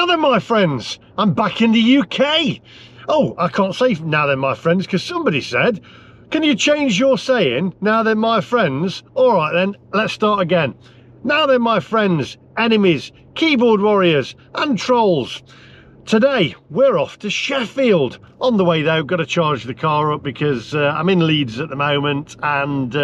then, my friends, I'm back in the UK. Oh, I can't say now then, my friends, because somebody said, can you change your saying, now then, my friends? All right, then, let's start again. Now then, my friends, enemies, keyboard warriors, and trolls. Today, we're off to Sheffield. On the way, though, got to charge the car up because I'm in Leeds at the moment, and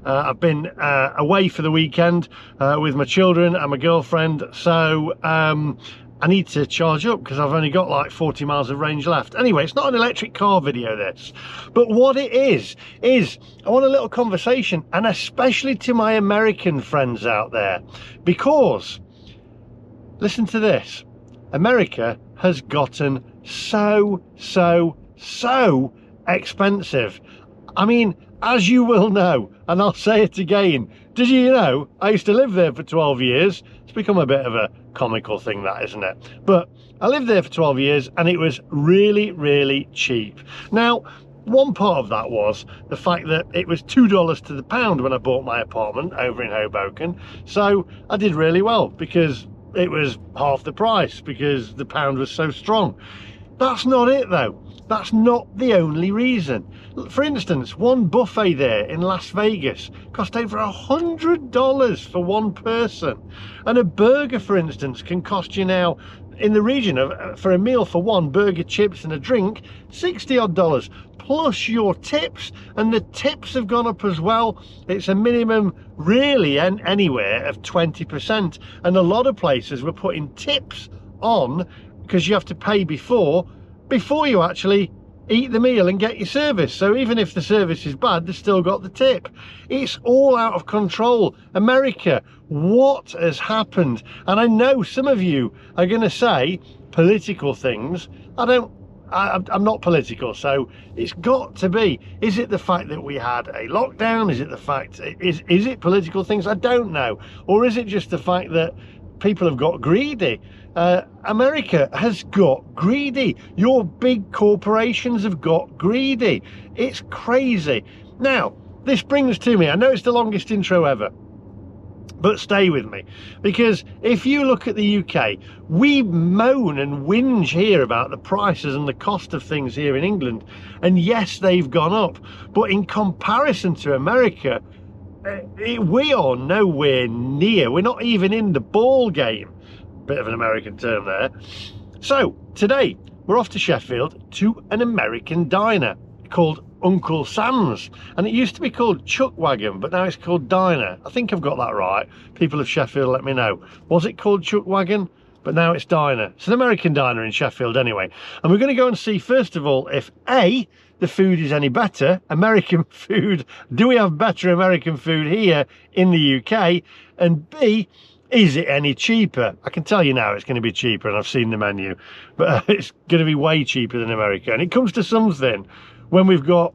I've been away for the weekend with my children and my girlfriend, so I need to charge up because I've only got like 40 miles of range left. Anyway, it's not an electric car video, this, but what it is I want a little conversation, and especially to my American friends out there, because listen to this. America has gotten so expensive. I mean, as you will know, and I'll say it again, did you know I used to live there for 12 years? It's become a bit of a comical thing, that, isn't it? But I lived there for 12 years and it was really cheap. Now, one part of that was the fact that it was $2 to the pound when I bought my apartment over in Hoboken. So I did really well because it was half the price because the pound was so strong. That's not it though. That's not the only reason. For instance, one buffet there in Las Vegas cost over $100 for one person. And a burger, for instance, can cost you now in the region of, for a meal for one, burger, chips and a drink, $60 odd, plus your tips, and the tips have gone up as well. It's a minimum really anywhere of 20%, and a lot of places were putting tips on because you have to pay before you actually eat the meal and get your service. So even if the service is bad, they've still got the tip. It's all out of control. America, what has happened? And I know some of you are going to say political things. I'm not political, so it's got to be. Is it the fact that we had a lockdown? Is it the fact, is it political things? I don't know. Or is it just the fact that people have got greedy? America has got greedy. Your big corporations have got greedy. It's crazy. Now, this brings to me, I know it's the longest intro ever, but stay with me, because if you look at the UK, we moan and whinge here about the prices and the cost of things here in England, and yes, they've gone up, but in comparison to America, we are nowhere near. We're not even in the ball game. Bit of an American term there. So today we're off to Sheffield to an American diner called Uncle Sam's, and it used to be called Chuckwagon, but now it's called Diner. I think I've got that right. People of Sheffield, let me know. Was it called Chuckwagon? But now it's Diner. It's an American diner in Sheffield anyway. And we're going to go and see, first of all, if A, the food is any better. American food. Do we have better American food here in the UK? And B, is it any cheaper? I can tell you now it's going to be cheaper, and I've seen the menu. But it's going to be way cheaper than America. And it comes to something when we've got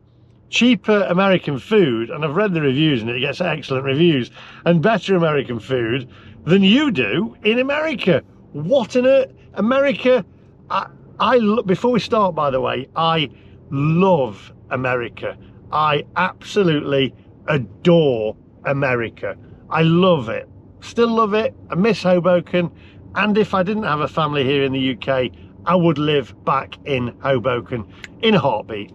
cheaper American food, and I've read the reviews and it gets excellent reviews, and better American food than you do in America. What on earth? America, before we start, by the way, I love America. I absolutely adore America. I love it. Still love it. I miss Hoboken, and if I didn't have a family here in the UK, I would live back in Hoboken in a heartbeat.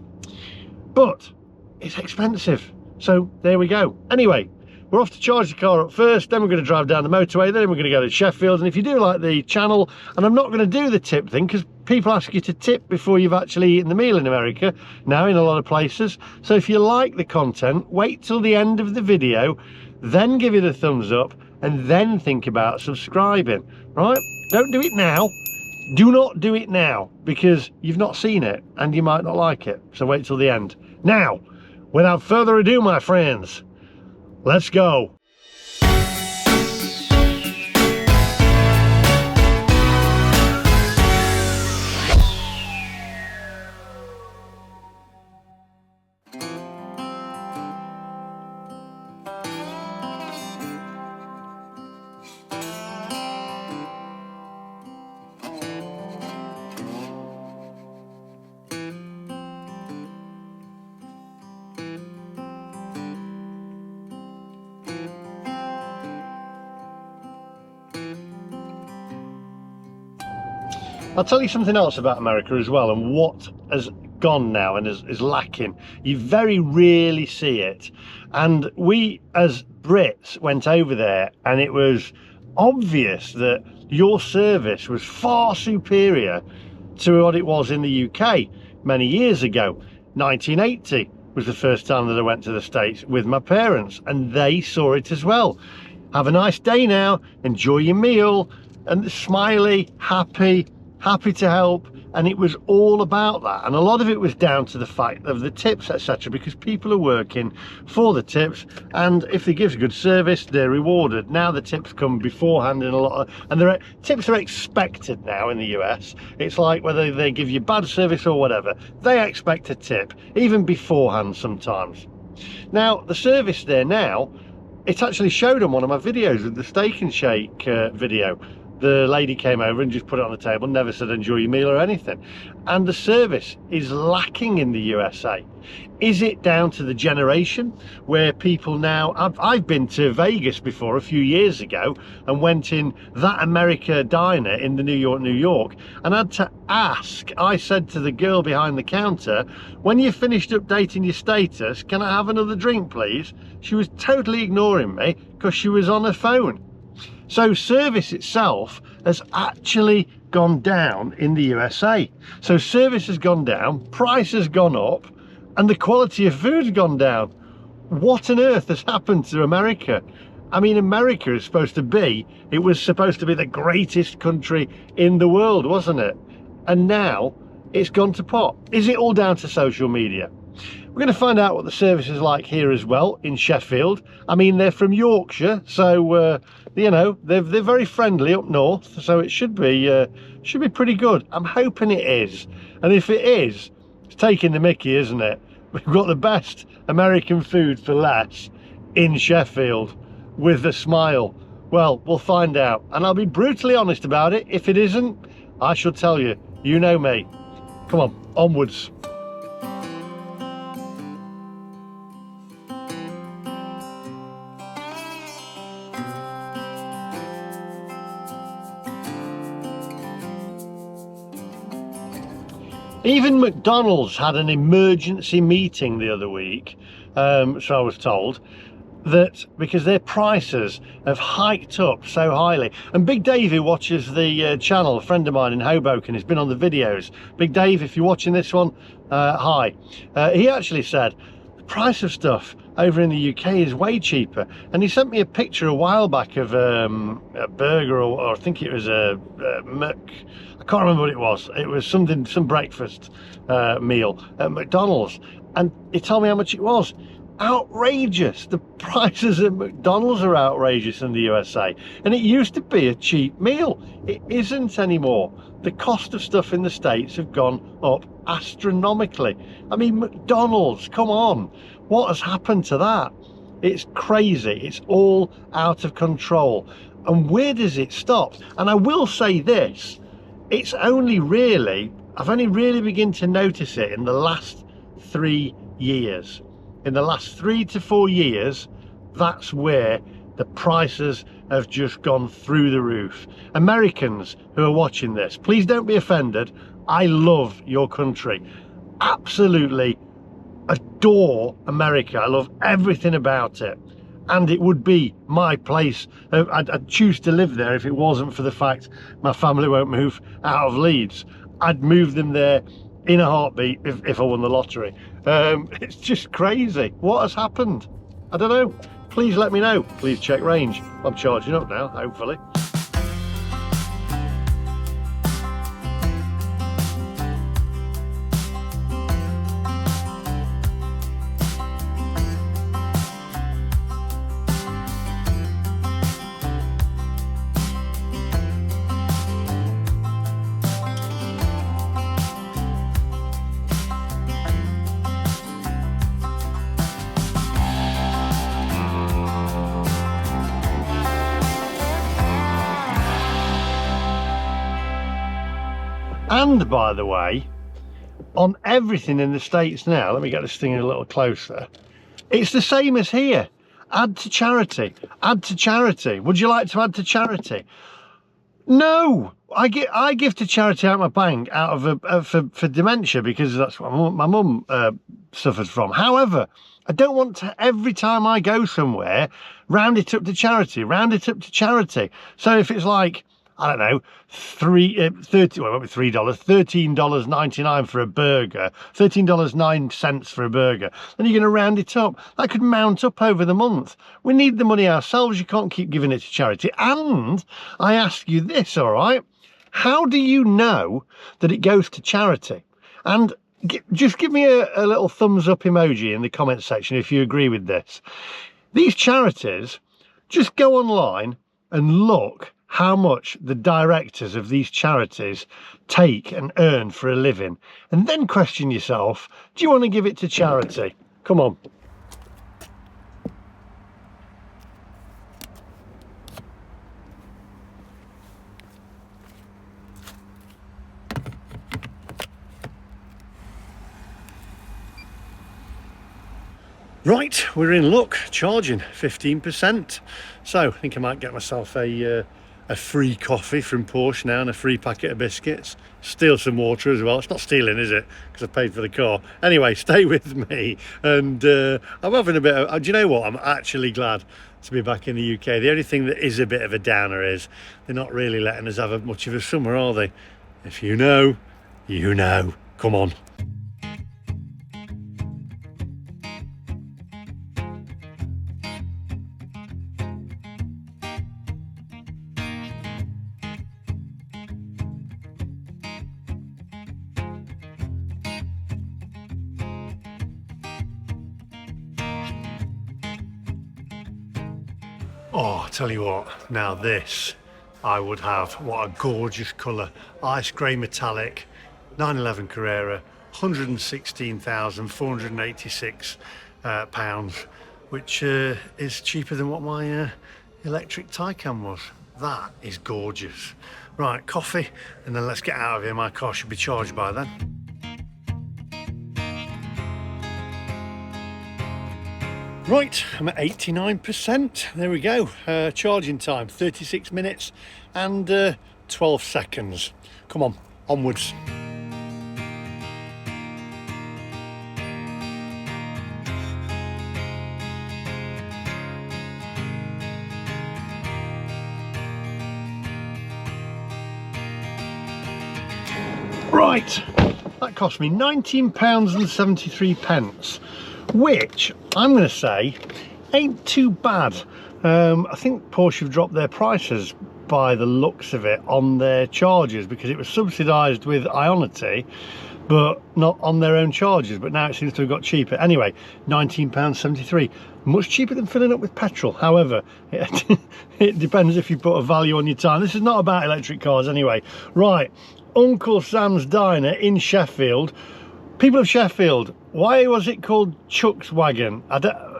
But it's expensive, so there we go. Anyway, we're off to charge the car up first, then we're going to drive down the motorway, then we're going to go to Sheffield. And if you do like the channel, and I'm not going to do the tip thing because people ask you to tip before you've actually eaten the meal in America now in a lot of places. So if you like the content, wait till the end of the video, then give it a thumbs up, and then think about subscribing, right? Don't do it now. Do not do it now, because you've not seen it and you might not like it. So wait till the end. Now, without further ado, my friends, let's go. I'll tell you something else about America as well, and what has gone now and is lacking. You very rarely see it. And we as Brits went over there, and it was obvious that your service was far superior to what it was in the UK many years ago. 1980 was the first time that I went to the States with my parents, and they saw it as well. Have a nice day now, enjoy your meal, and smiley, happy to help. And it was all about that, and a lot of it was down to the fact of the tips, etc., because people are working for the tips, and if they give good service, they're rewarded. Now the tips come beforehand in a lot of, and tips are expected now in the US. It's like whether they give you bad service or whatever, they expect a tip even beforehand sometimes. Now the service there now, it actually showed on one of my videos with the steak and shake video. The lady came over and just put it on the table, never said enjoy your meal or anything. And the service is lacking in the USA. Is it down to the generation where people now, I've been to Vegas before a few years ago and went in that America diner in the New York, and had to ask, I said to the girl behind the counter, when you finished updating your status, can I have another drink please? She was totally ignoring me because she was on her phone. So service itself has actually gone down in the USA. So service has gone down, price has gone up, and the quality of food's gone down. What on earth has happened to America? I mean, America is supposed to be, it was supposed to be the greatest country in the world, wasn't it? And now it's gone to pot. Is it all down to social media? We're going to find out what the service is like here as well in Sheffield. I mean, they're from Yorkshire, so you know, they're very friendly up north, so it should be pretty good. I'm hoping it is, and if it is, it's taking the mickey, isn't it? We've got the best American food for less in Sheffield with a smile. Well, we'll find out, and I'll be brutally honest about it. If it isn't, I shall tell you. You know me. Come on, onwards. Even McDonald's had an emergency meeting the other week, so I was told, that because their prices have hiked up so highly. And Big Dave, who watches the channel, a friend of mine in Hoboken, has been on the videos. Big Dave, if you're watching this one, hi. He actually said the price of stuff over in the UK is way cheaper, and he sent me a picture a while back of a burger, or I think it was a I can't remember what it was. It was something, some breakfast meal at McDonald's, and he told me how much it was. Outrageous. The prices at McDonald's are outrageous in the USA, and it used to be a cheap meal. It isn't anymore. The cost of stuff in the States have gone up astronomically. I mean, McDonald's, come on, what has happened to that? It's crazy. It's all out of control. And where does it stop? And I will say this, it's only really, I've only really begun to notice it in the last 3 years. In the last 3 to 4 years, that's where the prices have just gone through the roof. Americans who are watching this, please don't be offended. I love your country. Absolutely adore America. I love everything about it. And it would be my place. I'd choose to live there if it wasn't for the fact my family won't move out of Leeds. I'd move them there in a heartbeat if I won the lottery. It's just crazy. What has happened? I don't know. Please let me know. Please check range. I'm charging up now, hopefully. And by the way, on everything in the States now, let me get this thing a little closer, it's the same as here. Add to charity, add to charity. Would you like to add to charity? No, I give to charity out of my bank out of for dementia, because that's what my mum suffers from. However, I don't want to, every time I go somewhere, round it up to charity, round it up to charity. So if it's like, I don't know, $13.99 for a burger, $13.09 for a burger, then you're going to round it up. That could mount up over the month. We need the money ourselves. You can't keep giving it to charity. And I ask you this, all right? How do you know that it goes to charity? And just give me a little thumbs up emoji in the comment section if you agree with this. These charities, just go online and look how much the directors of these charities take and earn for a living, and then question yourself, do you want to give it to charity? Come on. Right, we're in luck, charging 15%. So I think I might get myself a free coffee from Porsche now and a free packet of biscuits. Steal some water as well. It's not stealing, is it? Because I paid for the car. Anyway, stay with me. And I'm having a bit of... do you know what? I'm actually glad to be back in the UK. The only thing that is a bit of a downer is they're not really letting us have much of a summer, are they? If you know, you know. Come on. Oh, I tell you what, now this I would have. What a gorgeous colour. Ice grey metallic, 911 Carrera, 116,486 pounds, which is cheaper than what my electric Taycan was. That is gorgeous. Right, coffee, and then let's get out of here. My car should be charged by then. Right, I'm at 89%. There we go. Charging time, 36 minutes and 12 seconds. Come on, onwards. Right, that cost me £19.73, which I'm going to say ain't too bad. I think Porsche have dropped their prices by the looks of it on their chargers, because it was subsidised with Ionity but not on their own chargers, but now it seems to have got cheaper. Anyway, £19.73, much cheaper than filling up with petrol. However, it depends if you put a value on your time. This is not about electric cars anyway. Right, Uncle Sam's Diner in Sheffield. People of Sheffield, why was it called Chuck's Wagon?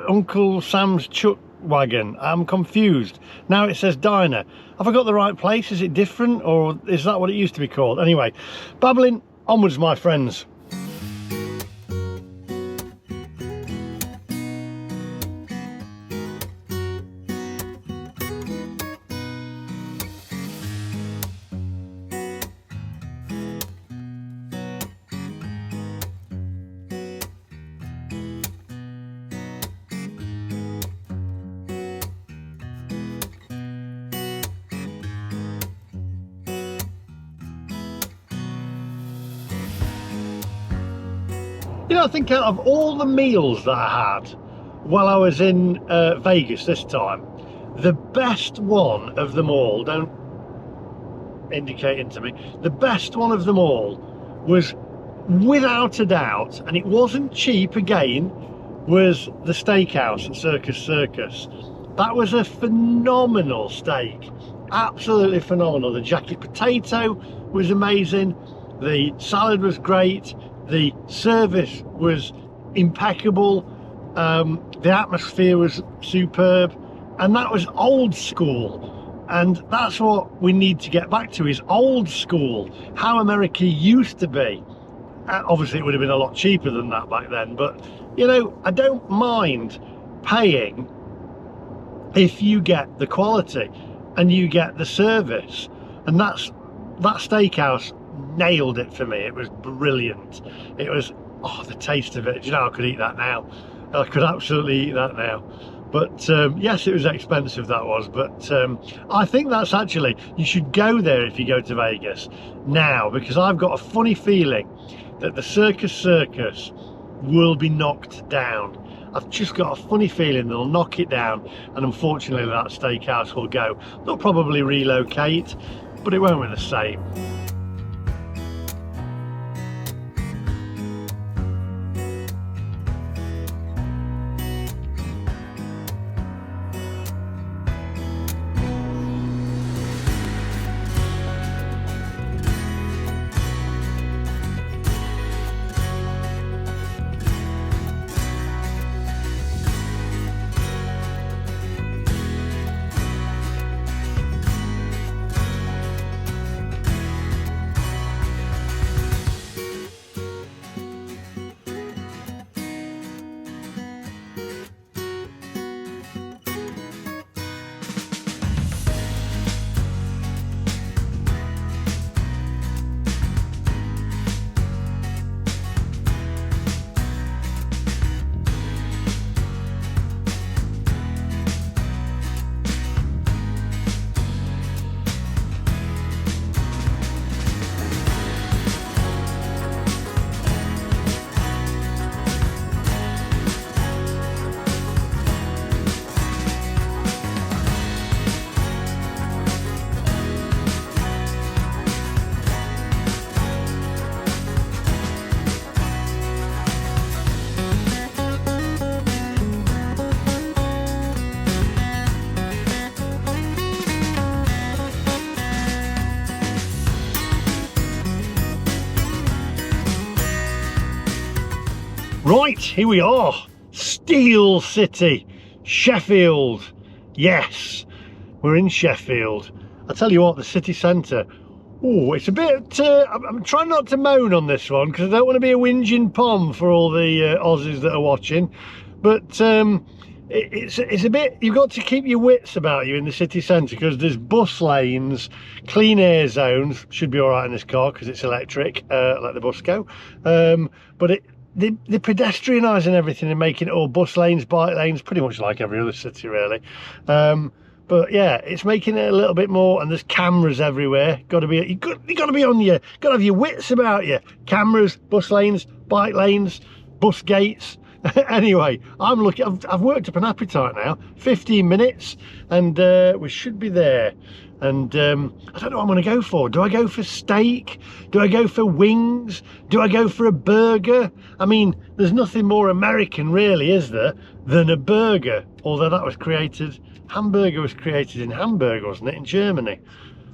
Uncle Sam's Chuck Wagon. I'm confused. Now it says Diner. Have I got the right place? Is it different, or is that what it used to be called? Anyway, babbling onwards, my friends. You know, I think out of all the meals that I had while I was in Vegas this time, the best one of them all, don't indicate into me, the best one of them all was without a doubt, and it wasn't cheap again, was the steakhouse at Circus Circus. That was a phenomenal steak, absolutely phenomenal. The jacket potato was amazing, the salad was great, the service was impeccable, the atmosphere was superb, and that was old school. And that's what we need to get back to, is old school, how America used to be. Obviously it would have been a lot cheaper than that back then, but you know, I don't mind paying if you get the quality and you get the service. and that steakhouse nailed it for me. It was brilliant. It was, oh, the taste of it. Do you know, I could eat that now. I could absolutely eat that now. But yes, it was expensive, that was. But I think that's actually, you should go there if you go to Vegas now, because I've got a funny feeling that the Circus will be knocked down. I've just got a funny feeling they'll knock it down, and unfortunately that steakhouse will go. They'll probably relocate, but it won't be the same. Right, here we are, Steel City, Sheffield. Yes, we're in Sheffield. I tell you what, the city centre, oh, it's a bit, I'm trying not to moan on this one because I don't want to be a whinging pom for all the Aussies that are watching, but it's a bit, you've got to keep your wits about you in the city centre, because there's bus lanes, clean air zones, should be all right in this car because it's electric, let the bus go, but they're pedestrianising everything and making it all bus lanes, bike lanes, pretty much like every other city really. But yeah, it's making it a little bit more, and there's cameras everywhere. You got to be on your, got to have your wits about you. Cameras, bus lanes, bike lanes, bus gates. Anyway, I'm looking. I've worked up an appetite now. 15 minutes, and we should be there. And I don't know what I'm going to go for. Do I go for steak? Do I go for wings? Do I go for a burger? I mean, there's nothing more American really, is there, than a burger? Although that was created, hamburger was created in Hamburg, wasn't it, in Germany?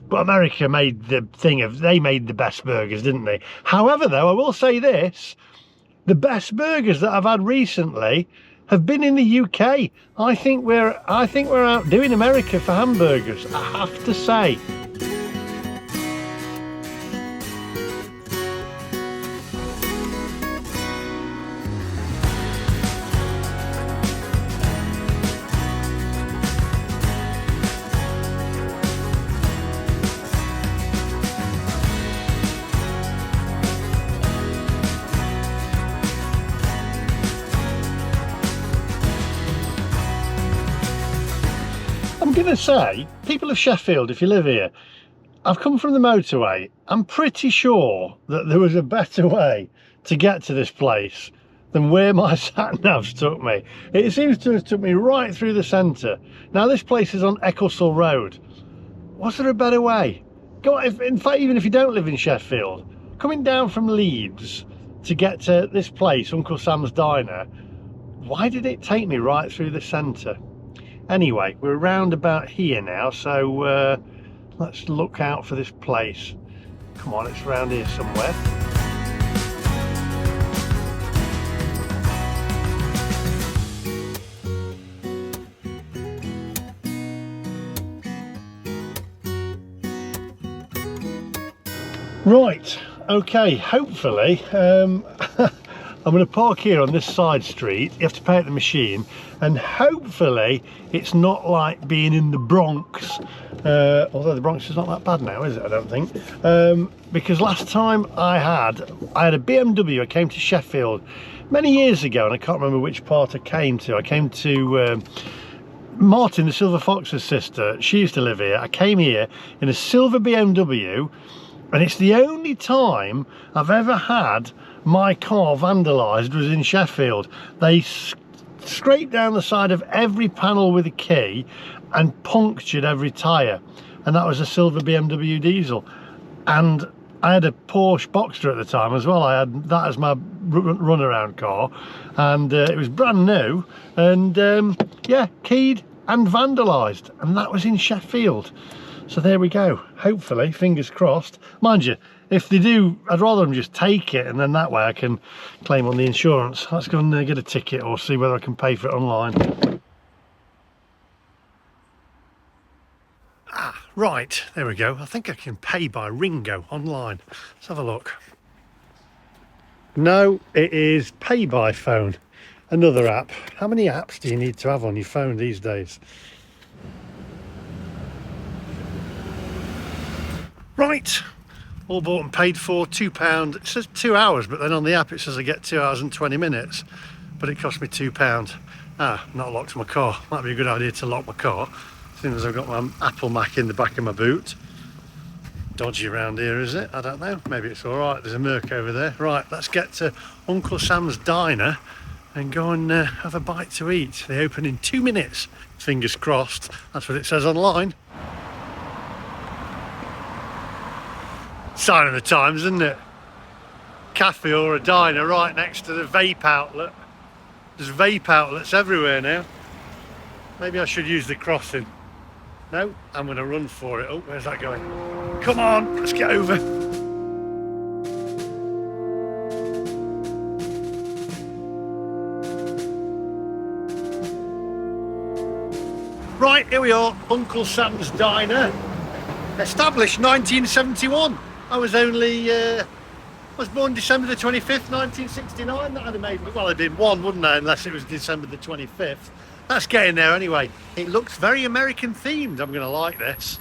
But America made the thing of, they made the best burgers, didn't they? However, though, I will say this, the best burgers that I've had recently have been in the UK. I think we're outdoing America for hamburgers, I have to say. I'm going to say, people of Sheffield, if you live here, I've come from the motorway. I'm pretty sure that there was a better way to get to this place than where my sat-navs took me. It seems to have took me right through the centre. Now, this place is on Ecclesall Road. Was there a better way? In fact, even if you don't live in Sheffield, coming down from Leeds to get to this place, Uncle Sam's Diner, why did it take me right through the centre? Anyway, we're around about here now, so let's look out for this place. Come on, it's around here somewhere. Right, okay, hopefully I'm going to park here on this side street. You have to pay at the machine, and hopefully it's not like being in the Bronx, although the Bronx is not that bad now, is it? I don't think, because last time I had a BMW. I came to Sheffield many years ago, and I can't remember which part I came to. I came to Martin, the Silver Fox's sister. She used to live here. I came here in a silver BMW, and it's the only time I've ever had my car vandalised was in Sheffield. They scraped down the side of every panel with a key and punctured every tyre, and that was a silver BMW diesel. And I had a Porsche Boxster at the time as well. I had that as my runaround car, and it was brand new, and yeah, keyed and vandalised, and that was in Sheffield. So there we go. Hopefully, fingers crossed. Mind you, if they do, I'd rather them just take it, and then that way I can claim on the insurance. Let's go and get a ticket, or see whether I can pay for it online. Ah, right, there we go. I think I can pay by Ringo online. Let's have a look. No, it is pay by phone. Another app. How many apps do you need to have on your phone these days? Right, all bought and paid for, £2. It says 2 hours, but then on the app it says I get 2 hours and 20 minutes, but it cost me £2. Ah, not locked my car. Might be a good idea to lock my car, as soon as I've got my Apple Mac in the back of my boot. Dodgy around here, is it? I don't know. Maybe it's all right. There's a Merc over there. Right, let's get to Uncle Sam's Diner and go and have a bite to eat. They open in 2 minutes. Fingers crossed. That's what it says online. Sign of the times, isn't it? Cafe or a diner right next to the vape outlet. There's vape outlets everywhere now. Maybe I should use the crossing. No, I'm going to run for it. Oh, where's that going? Come on, let's get over. Right, here we are, Uncle Sam's Diner. Established 1971. I was born December the 25th, 1969. That would have made me, well, I'd been one, wouldn't I, unless it was December the 25th. That's getting there anyway. It looks very American themed. I'm going to like this.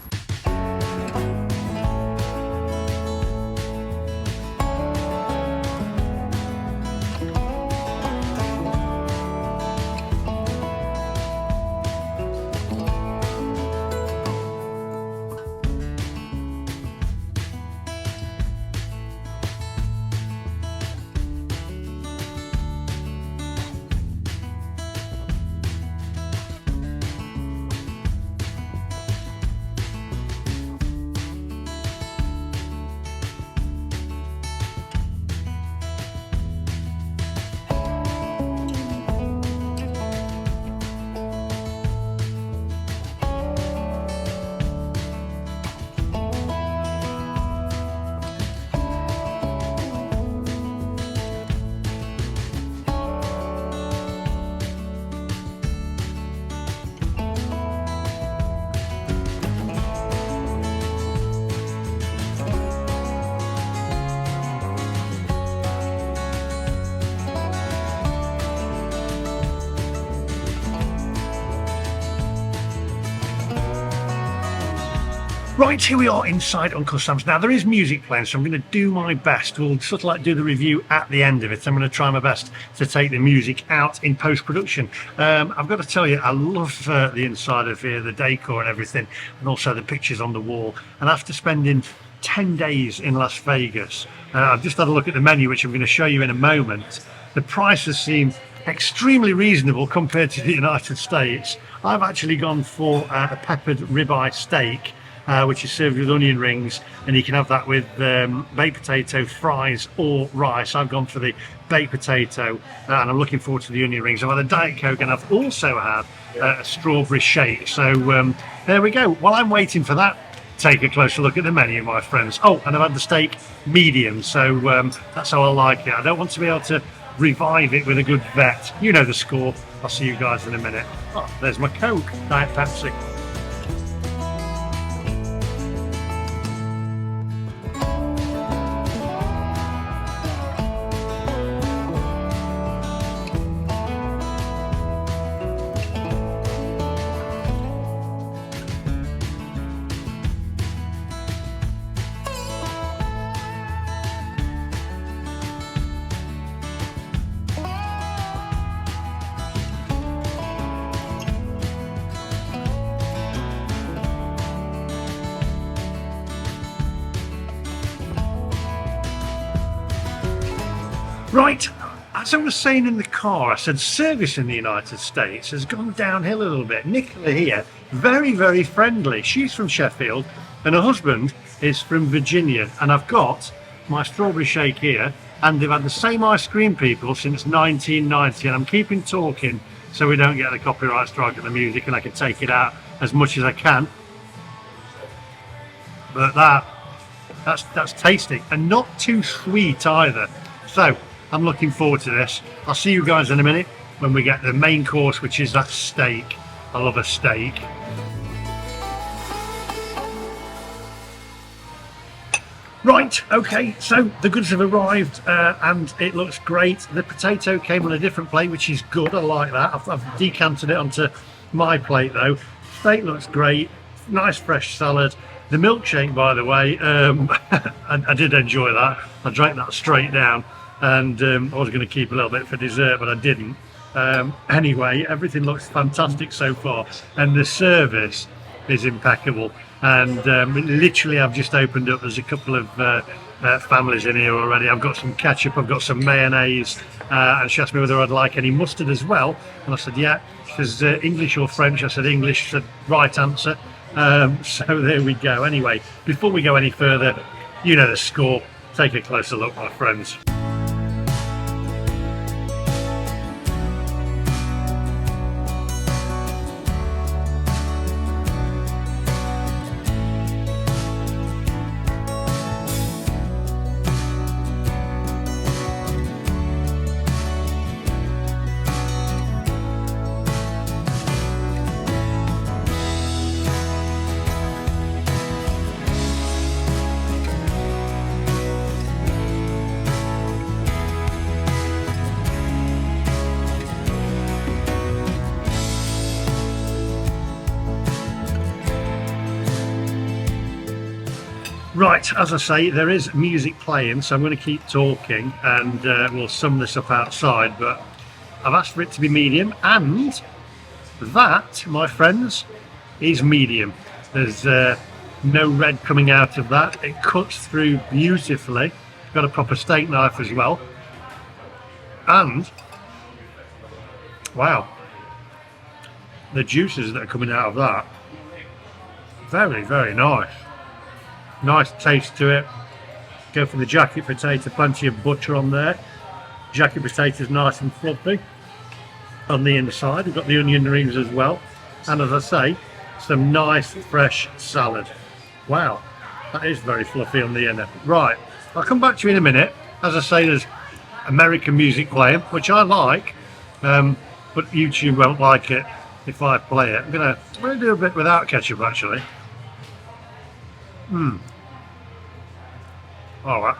Right, here we are inside Uncle Sam's. Now, there is music playing, so I'm going to do my best. We'll sort of like do the review at the end of it. I'm going to try my best to take the music out in post-production. I've got to tell you, I love the inside of here, the decor and everything, and also the pictures on the wall. And after spending 10 days in Las Vegas, I've just had a look at the menu, which I'm going to show you in a moment. The prices seem extremely reasonable compared to the United States. I've actually gone for a peppered ribeye steak, which is served with onion rings, and you can have that with baked potato, fries or rice. I've gone for the baked potato, and I'm looking forward to the onion rings. I've had a Diet Coke, and I've also had a strawberry shake. So there we go. While I'm waiting for that, take a closer look at the menu, my friends. Oh, and I've had the steak medium, so that's how I like it. I don't want to be able to revive it with a good vet. You know the score. I'll see you guys in a minute. Oh, there's my Coke, Diet Pepsi. Right, as I was saying in the car, I said service in the United States has gone downhill a little bit. Nicola here, very, very friendly. She's from Sheffield and her husband is from Virginia. And I've got my strawberry shake here, and they've had the same ice cream people since 1990. And I'm keeping talking so we don't get the copyright strike on the music and I can take it out as much as I can. But that's tasty and not too sweet either. So I'm looking forward to this. I'll see you guys in a minute when we get the main course, which is that steak. I love a steak. Right, okay, so the goods have arrived and it looks great. The potato came on a different plate, which is good. I like that. I've decanted it onto my plate though. Steak looks great. Nice fresh salad. The milkshake, by the way, I did enjoy that. I drank that straight down. And I was going to keep a little bit for dessert, but I didn't. Anyway, everything looks fantastic so far, and the service is impeccable. And literally, I've just opened up. There's a couple of families in here already. I've got some ketchup, I've got some mayonnaise, and she asked me whether I'd like any mustard as well. And I said, yeah. She says, English or French? I said, English. She said, right answer. So there we go. Anyway, before we go any further, you know the score. Take a closer look, my friends. Right, as I say, there is music playing, so I'm going to keep talking and we'll sum this up outside, but I've asked for it to be medium, and that, my friends, is medium. There's no red coming out of that. It cuts through beautifully. Got a proper steak knife as well. And, wow, the juices that are coming out of that, very, very nice. Nice taste to it. Go for the jacket potato, plenty of butter on there. Jacket potato is nice and fluffy on the inside. We've got the onion rings as well. And as I say, some nice fresh salad. Wow, that is very fluffy on the end. Right, I'll come back to you in a minute. As I say, there's American music playing, which I like, but YouTube won't like it if I play it. I'm gonna do a bit without ketchup actually. Oh,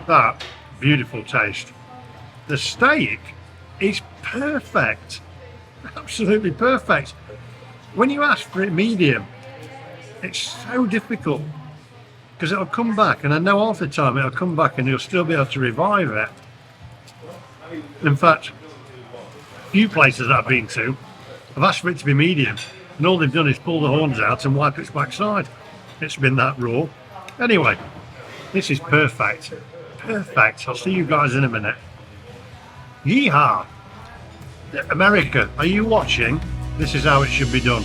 that beautiful taste. The steak is perfect, absolutely perfect. When you ask for it medium, it's so difficult because it'll come back, and I know half the time it'll come back and you'll still be able to revive it. In fact, a few places that I've been to, I've asked for it to be medium, and all they've done is pull the horns out and wipe its backside. It's been that raw. Anyway, this is perfect. Perfect. I'll see you guys in a minute. Yeehaw! America, are you watching? This is how it should be done.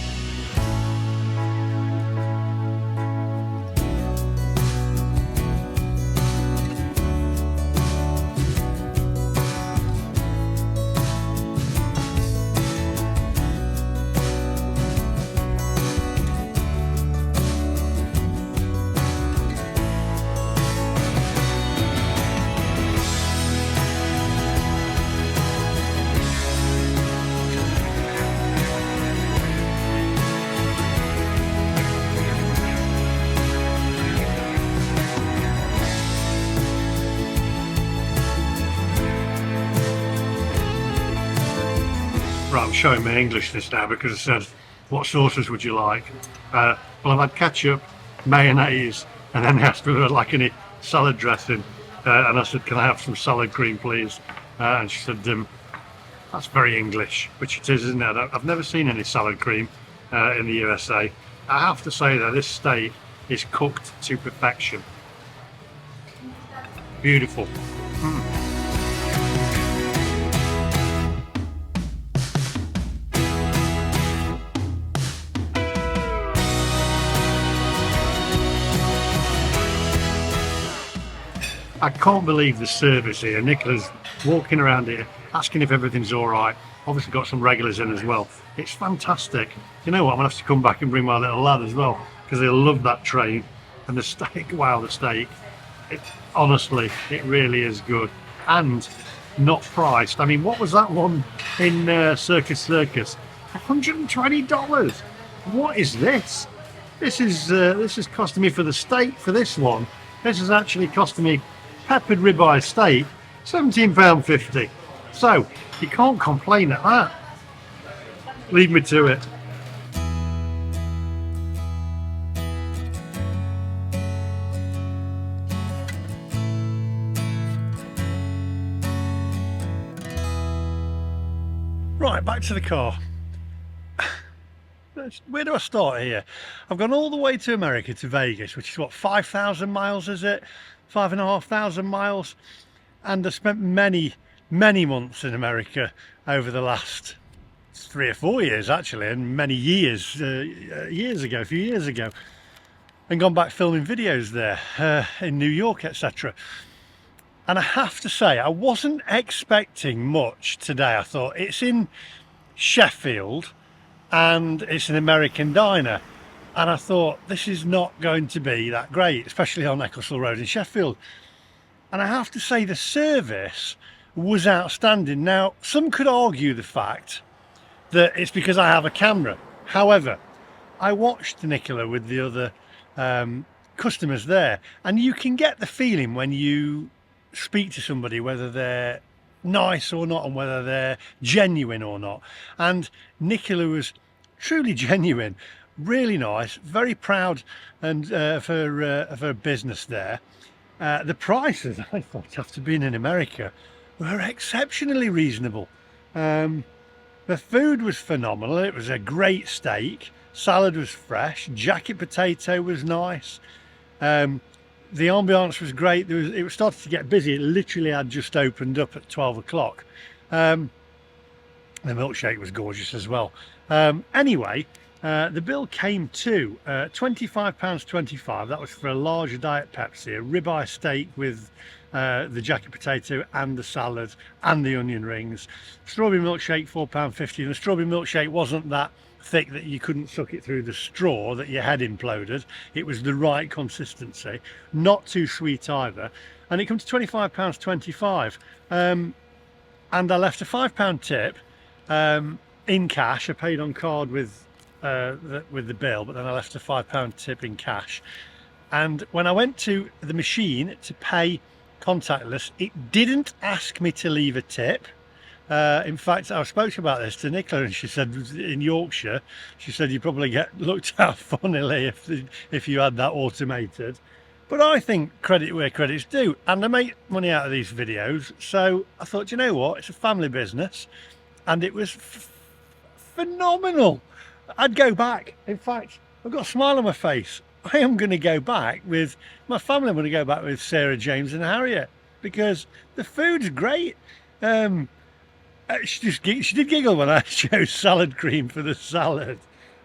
Right, I'm showing my Englishness now because I said, what sauces would you like? Well, I've had ketchup, mayonnaise, and then they asked whether I'd like any salad dressing. And I said, can I have some salad cream, please? And she said, that's very English, which it is, isn't it? I've never seen any salad cream in the USA. I have to say that this steak is cooked to perfection. Beautiful. I can't believe the service here. Nicola's walking around here, asking if everything's all right. Obviously got some regulars in as well. It's fantastic. You know what, I'm gonna have to come back and bring my little lad as well, because he'll love that train. And the steak, wow, the steak. Honestly, it really is good. And not priced. I mean, what was that one in Circus? $120. What is this? This is costing me for the steak for this one. This is actually costing me peppered ribeye steak, £17.50. So you can't complain at that. Leave me to it. Right, back to the car. Where do I start here? I've gone all the way to America, to Vegas, which is what, 5,000 miles, is it? 5,500 miles. And I spent many months in America over the last 3 or 4 years, actually, and many years, a few years ago, and gone back filming videos there in New York, etc. And I have to say, I wasn't expecting much today. I thought, it's in Sheffield and it's an American diner, and I thought this is not going to be that great, especially on Ecclesall Road in Sheffield. And I have to say the service was outstanding. Now, some could argue the fact that it's because I have a camera. However, I watched Nicola with the other customers there, and you can get the feeling when you speak to somebody whether they're nice or not, and whether they're genuine or not. And Nicola was truly genuine, really nice, very proud and of her business there. The prices, I thought, after being in America, were exceptionally reasonable. The food was phenomenal. It was a great steak, salad was fresh, jacket potato was nice. The ambiance was great. It was starting to get busy. It literally had just opened up at 12 o'clock. The milkshake was gorgeous as well. Anyway, the bill came to £25.25. That was for a large Diet Pepsi, a ribeye steak with the jacket potato and the salad and the onion rings. Strawberry milkshake, £4.50. And the strawberry milkshake wasn't that thick that you couldn't suck it through the straw, that your head imploded. It was the right consistency, not too sweet either, and it comes to £25.25. And I left a £5 tip in cash. I paid on card with the bill, but then I left a £5 tip in cash. And when I went to the machine to pay contactless, it didn't ask me to leave a tip. In fact, I spoke about this to Nicola, and she said, in Yorkshire, she said you probably get looked at funnily if you had that automated. But I think credit where credit's due, and I make money out of these videos, so I thought, you know what, it's a family business, and it was phenomenal. I'd go back. In fact, I've got a smile on my face. I am going to go back with my family. I'm going to go back with Sarah, James and Harriet, because the food's great. She did giggle when I chose salad cream for the salad,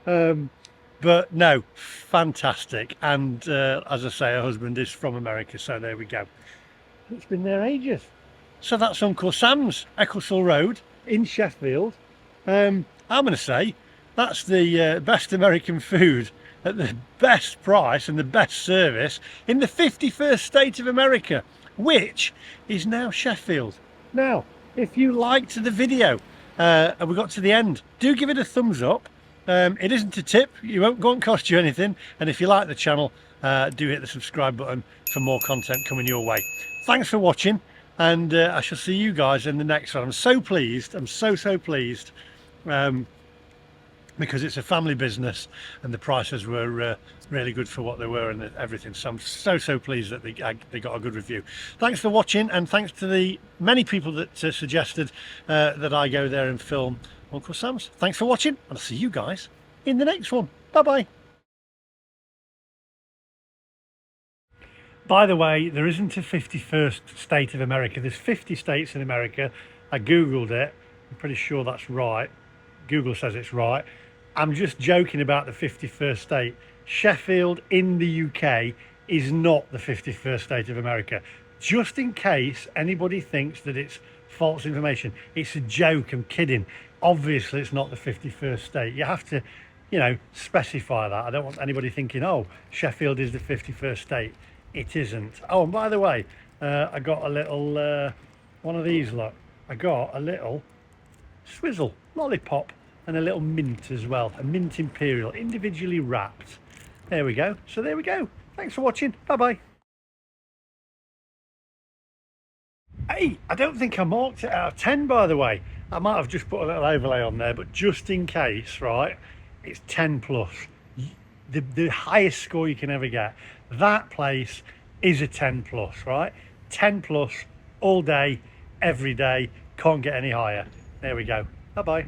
but no, fantastic. And as I say, her husband is from America, so there we go. It's been there ages. So that's Uncle Sam's, Ecclesall Road in Sheffield. I'm going to say that's the best American food at the best price and the best service in the 51st state of America, which is now Sheffield. Now, if you liked the video and we got to the end, do give it a thumbs up. It isn't a tip, it won't cost you anything, and if you like the channel, do hit the subscribe button for more content coming your way. Thanks for watching, and I shall see you guys in the next one. I'm so pleased, I'm so pleased, because it's a family business and the prices were really good for what they were and everything, so I'm so pleased that they got a good review. Thanks for watching, and thanks to the many people that suggested that I go there and film Uncle Sam's. Thanks for watching, and I'll see you guys in the next one. Bye bye. By the way, there isn't a 51st state of America. There's 50 states in America. I googled it, I'm pretty sure that's right. Google says it's right. I'm just joking about the 51st state. Sheffield in the UK is not the 51st state of America. just in case anybody thinks that it's false information. It's a joke, I'm kidding. Obviously it's not the 51st state. You have to, you know, specify that. I don't want anybody thinking, oh, Sheffield is the 51st state. It isn't. Oh, and by the way, I got a little one of these, look. I got a little swizzle lollipop and a little mint as well, a mint imperial, individually wrapped. There we go. So there we go. Thanks for watching. Bye bye. Hey, I don't think I marked it out of 10, by the way. I might have just put a little overlay on there, but just in case, right, it's 10 plus. The highest score you can ever get. That place is a 10 plus, right? 10 plus all day, every day. Can't get any higher. There we go. Bye bye.